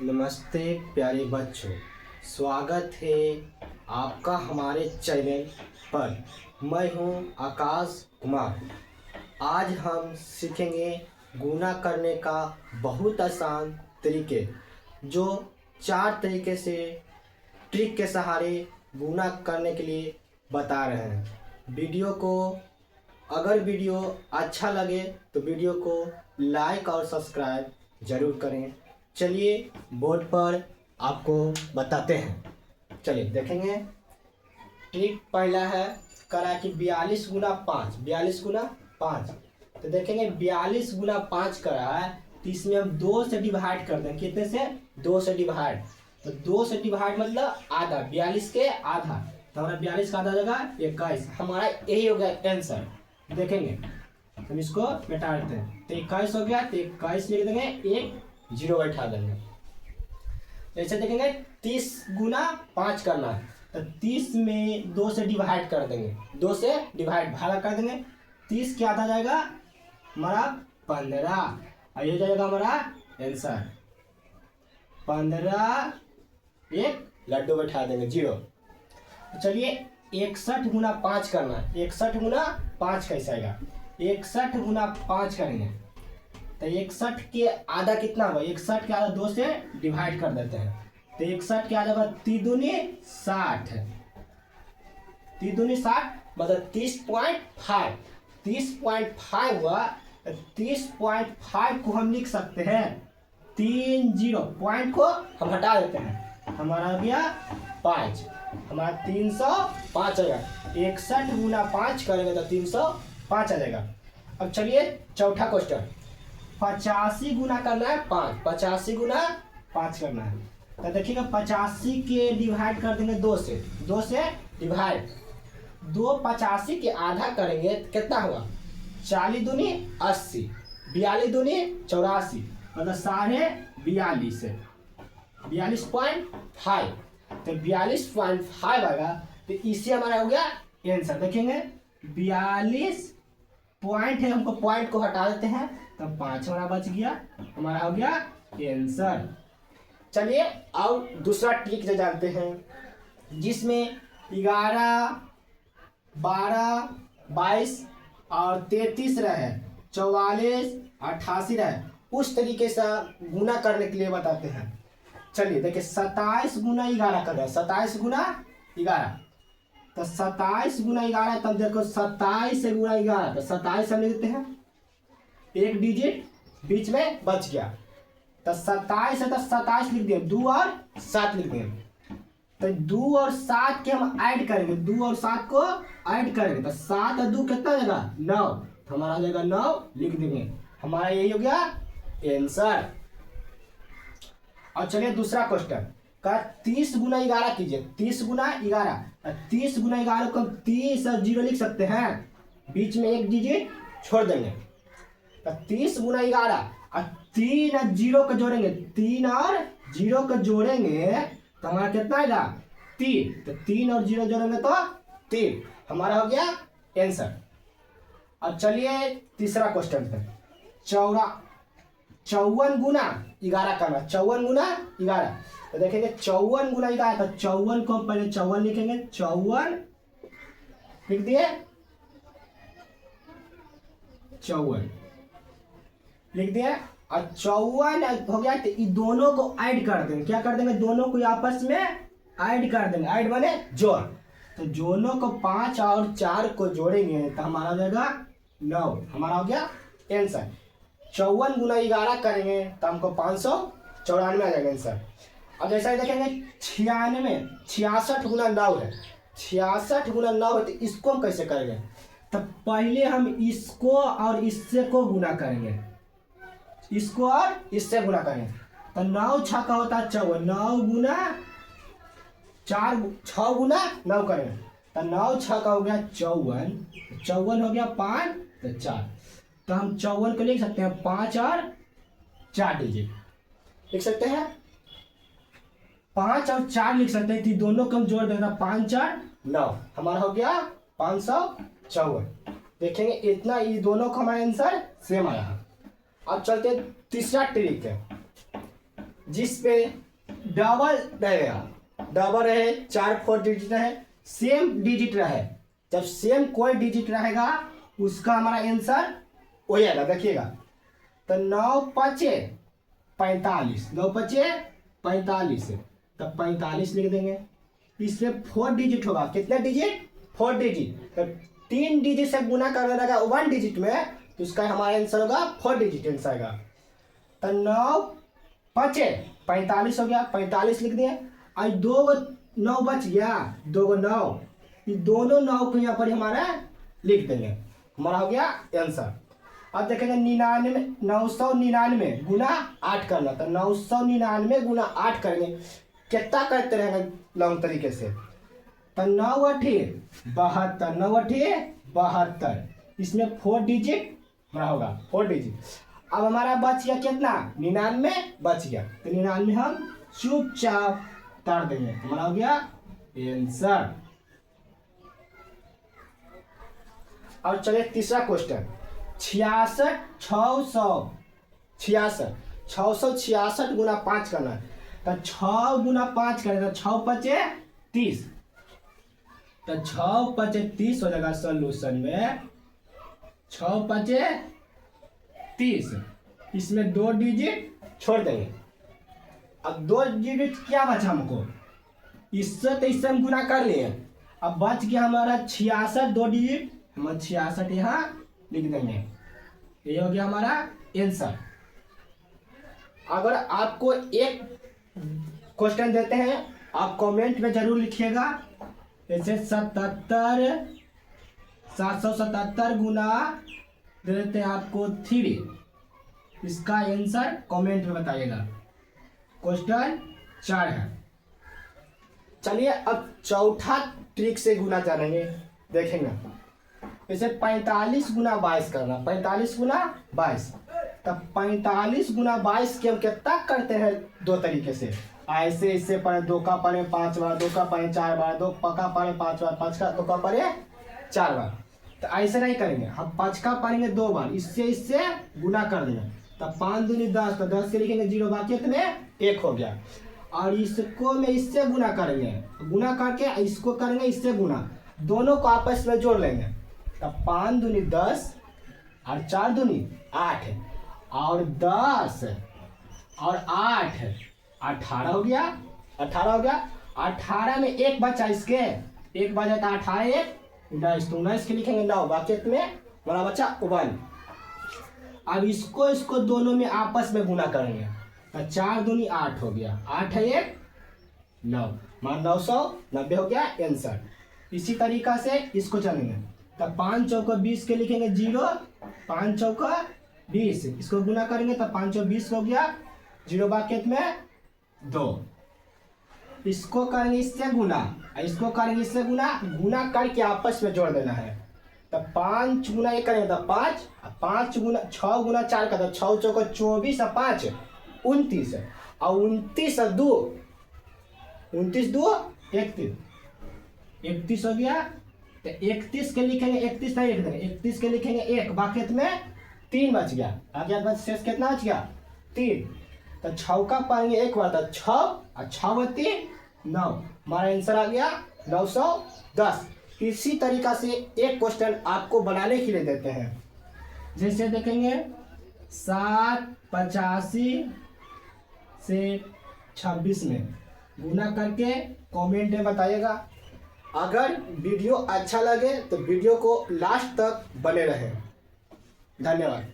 नमस्ते प्यारे बच्चों, स्वागत है आपका हमारे चैनल पर। मैं हूं आकाश कुमार। आज हम सीखेंगे गुणा करने का बहुत आसान तरीके, जो 4 तरीके से ट्रिक के सहारे गुणा करने के लिए बता रहे हैं। अगर वीडियो अच्छा लगे तो वीडियो को लाइक और सब्सक्राइब ज़रूर करें। चलिए बोर्ड पर आपको बताते हैं। चलिए देखेंगे। ट्रिक पहला है करा कि 42 गुना 5, 42 गुना 5। तो देखेंगे 42 गुना 5 करा है, तो इसमें हम 2 से डिवाइड कर दें। कितने से? 2 से डिवाइड। तो 2 से डिवाइड मतलब आधा, 42 के आधा। तो हमारा 42 का आधा हो जाएगा 21। हमारा यही हो गया आंसर। देखेंगे हम इसको मिटा देते हैं। तो 21 हो गया, तो 21 लिख देंगे, एक 0 बैठा देंगे। ऐसे देखेंगे 30 गुना 5 करना है, तो 30 में 2 से डिवाइड कर देंगे, 2 से डिवाइड भागा कर देंगे। 30 क्या आता जाएगा हमारा 15, और ये जाएगा हमारा आंसर 15, एक लड्डू बैठा देंगे 0। तो चलिए 61 गुना 5 करना है। 61 गुना 5 कैसे आएगा? 61 गुना 5 करेंगे, तो 61 के आधा कितना होगा? 61 के आधा 2 से डिवाइड कर देते हैं। तो 61 के आधा 3 दूनी 60, 3 दूनी 60 मतलब 30.5। 30.5 हुआ। 30.5 को हम लिख सकते हैं 30, पॉइंट को हम हटा देते हैं, हमारा हो गया 5। हमारा 305 आ जाएगा। 61 गुना 5 करेंगे तो 305 आ जाएगा। अब चलिए चौथा क्वेश्चन। 85 गुना करना है 5, 85 गुना 5 करना है। तो देखिएगा 85 के डिवाइड कर देंगे 2 से, 2 से डिवाइड। 2 85 के आधा करेंगे तो कितना होगा? 40 दूनी 80, 42 दूनी 84 मतलब 42.5, 42.5। तो 42.5 आएगा, तो इससे हमारा हो गया आंसर। देखेंगे 42 पॉइंट है, हमको पॉइंट को हटा देते हैं, तो 5 हमारा बच गया, हमारा हो गया आंसर। चलिए और दूसरा ट्रिक जो जानते हैं, जिसमें 11, 12, 22 और 33 रहे, 44, 88 रहे, उस तरीके से गुना करने के लिए बताते हैं। चलिए देखिए 27 गुना 11 कर रहे हैं, 27 गुना 11। तो 27 गुना 11, तब देखो 27 से गुना 11, तो 27 हम लिखते हैं, एक डिजिट बीच में बच गया। तो 27 है तो 27 लिख दिए, 2 और 7 लिख दिए। तो 2 और 7 के हम ऐड करेंगे, 2 और 7 को ऐड करेंगे, तो 7 और 2 कितना जाएगा? 9। तो हमारा जाएगा 9 लिख देंगे, हमारा यही हो गया आंसर। और चलिए दूसरा क्वेश्चन का 30 गुना 11 कीजिए। 30 गुना 11, 30 गुना 11 को 30 और 0 लिख सकते हैं, बीच में एक डिजिट छोड़ देंगे। तो 30 गुना 11 और 3 और 0 को जोड़ेंगे, 3 और 0 को जोड़ेंगे तो हमारा कितना आएगा? 3। तो 3 और 0 जोड़ेंगे तो 3, हमारा हो गया आंसर। अब चलिए तीसरा क्वेश्चन पे 54 गुना 11 करना। 54 गुना 11, तो देखेंगे 54 गुना 11, तो 54 को पहले 54 लिखेंगे, 54 लिख दिए, 54 लिख दिए। और 54 हो गया, तो ये दोनों को ऐड कर देंगे। क्या कर देंगे? दोनों को आपस में ऐड कर देंगे। ऐड माने जोड़। तो दोनों को 5 और 4 को जोड़ेंगे तो हमारा हो जाएगा 9, हमारा हो गया आंसर। 54 गुना 11 करेंगे तो हमको 594 आ जाएगा आंसर। अब जैसा ही देखेंगे 66 गुना 9 है, 66 गुना 9 है, तो इसको हम कैसे करेंगे? तो पहले हम इसको और इससे को गुना करेंगे, इसको और इससे गुना करेंगे। तो 9 छक्का होता है 54, 9 गुना 4, 6 गुना 9 करेंगे, तो 9 छक्का हो गया 54, 54 हो गया 5 तो 4। तो हम 54 को लिख सकते हैं 5 और 4 डिजिट लिख सकते हैं, 5 और 4 लिख सकते हैं। दोनों को हम जोड़ देना, 5 और 9, हमारा हो गया 554। देखेंगे इतना, ये दोनों का हमारा आंसर सेम आया है। अब चलते तीसरा ट्रिक है। जिस पे डबल रहेगा, डबल रहे, 4 डिजिट रहे, सेम डिजिट रहे, जब सेम कोई डिजिट रहेगा उसका हमारा आंसर हो जाएगा। देखिएगा, तो 9 5 45, 9 5 45, तो 45 लिख देंगे। इसमें 4 डिजिट होगा, कितने डिजिट? 4 डिजिट। तो 3 डिजिट से गुना करने लगा 1 डिजिट में, तो उसका हमारा आंसर होगा 4 डिजिट आंसर आएगा। तो 9 5 45 हो गया, 45 लिख दिए। आज 2 9 बच गया, 2 9, ये दोनों 9 को यहाँ पर हमारा लिख देंगे, हमारा हो गया आंसर। अब देखेंगे 99 999 गुना 8 करना, तो 999 गुना 8 करेंगे, कितना करते रहेंगे लॉन्ग तरीके से। तो 9 8 72, 9 8 72, इसमें 4 डिजिट हमारा होगा, 4 डिजिट। अब हमारा बच गया कितना? 99 बच गया, तो 99 हम चुपचाप तार देंगे, हमारा हो गया आंसर। और चलिए तीसरा क्वेश्चन, 66 666 गुना 5 करना है। तो 6 गुना 5 करें तो 6 5 30, तो 6 5 30 हो जाएगा सोल्यूशन में, 6 5 30, इसमें 2 डिजिट छोड़ देंगे। अब 2 डिजिट क्या बचा हमको? इससे तो इससे हम गुना कर लिए, अब बच गया हमारा 66, 2 डिजिट, हम 66 यहाँ लिख देंगे, ये हो गया हमारा आंसर। अगर आपको एक क्वेश्चन देते हैं, आप कमेंट में जरूर लिखिएगा, जैसे 777 गुना दे देते हैं आपको 3, इसका आंसर कमेंट में बताइएगा। क्वेश्चन 4 है। चलिए अब चौथा ट्रिक से गुना जानेंगे, देखेंगे। जैसे 45 गुना 22 करना, 45 गुना 22, तब 45 गुना 22 के हम कितना करते हैं? 2 तरीके से, ऐसे इससे पढ़े 2 का पढ़े 5 बार, 2 का पढ़े 4 बार, 2 का पढ़े 5 बार, 5 का 2 का पढ़े 4 बार। तो ऐसे नहीं करेंगे, हम 5 का पढ़ेंगे 2 बार, इससे गुना कर देंगे, तब 5 दूनी 10, तो 10 के लिखेंगे 0, बाकी में 1 हो गया। और इसको में इससे गुना करेंगे, गुना करके इसको करेंगे इससे गुना, दोनों को आपस में जोड़ लेंगे, तब 5 दूनी 10 और 4 दूनी 8, और 10 और 8 18 हो गया, 18 हो गया। 18 में 1 बचा, इसके 1 बचा, तो 18 1 19, तो 19 के लिखेंगे 9, बाकी में हमारा बचा 1। अब इसको दोनों में आपस में गुना करेंगे, तो 4 दूनी 8 हो गया, 8 1 9, मान 990 हो गया आंसर। इसी तरीका से इसको चलेंगे, तो 5 चौका 20 के लिखेंगे 0, 5 चौका 20, इसको गुना करेंगे तो 5 20 हो गया, 0 बाकी में 2, इसको करेंगे इससे गुना, इसको करेंगे इससे गुना, गुना करके आपस में जोड़ देना है। तो 5 गुना 1 करेंगे तो 5, 5 गुना 6 गुना 4 का, तो 6 चौका 24 और 5 29, और 29 और 2 29 2 31 हो गया। तो 31 के लिखेंगे, 31 नहीं लिख देंगे, 31 के लिखेंगे 1, बाकी में 3 बच गया, आगे बच शेष कितना बच गया? 3। तो 6 का पाएंगे 1 बार, तो 6 और 6 बत्ती 9, हमारा आंसर आ गया 910। इसी तरीका से एक क्वेश्चन आपको बनाने के लिए देते हैं, जैसे देखेंगे 7 85 से 26 में गुना करके कमेंट में बताइएगा। अगर वीडियो अच्छा लगे तो वीडियो को लास्ट तक बने रहें। धन्यवाद।